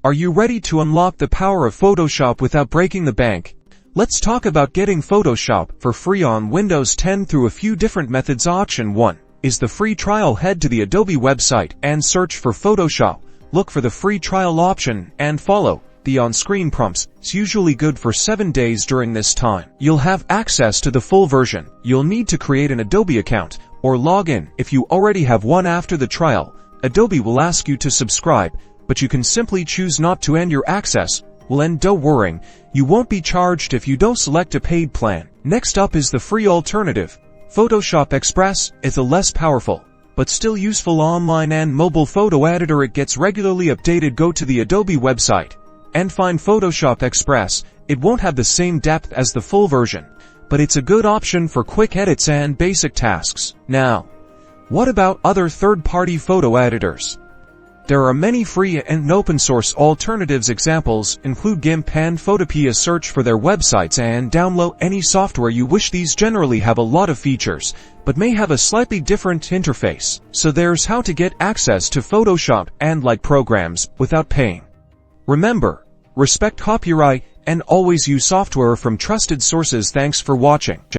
Are you ready to unlock the power of Photoshop without breaking the bank? Let's talk about getting Photoshop for free on Windows 10 through a few different methods. Option 1 is the free trial. Head to the Adobe website and search for Photoshop. Look for the free trial option and follow the on-screen prompts. It's usually good for 7 days. During this time, you'll have access to the full version. You'll need to create an Adobe account or log in. If you already have one after the trial, Adobe will ask you to subscribe, but you can simply choose not to, and your access will end. Don't worry, you won't be charged if you don't select a paid plan. Next up is the free alternative. Photoshop Express is a less powerful, but still useful online and mobile photo editor. It gets regularly updated. Go to the Adobe website and find Photoshop Express. It won't have the same depth as the full version, but it's a good option for quick edits and basic tasks. Now, what about other third-party photo editors? There are many free and open-source alternatives. Examples include GIMP and Photopea. Search for their websites and download any software you wish. These generally have a lot of features, but may have a slightly different interface. So there's how to get access to Photoshop and like programs without paying. Remember, respect copyright and always use software from trusted sources. Thanks for watching.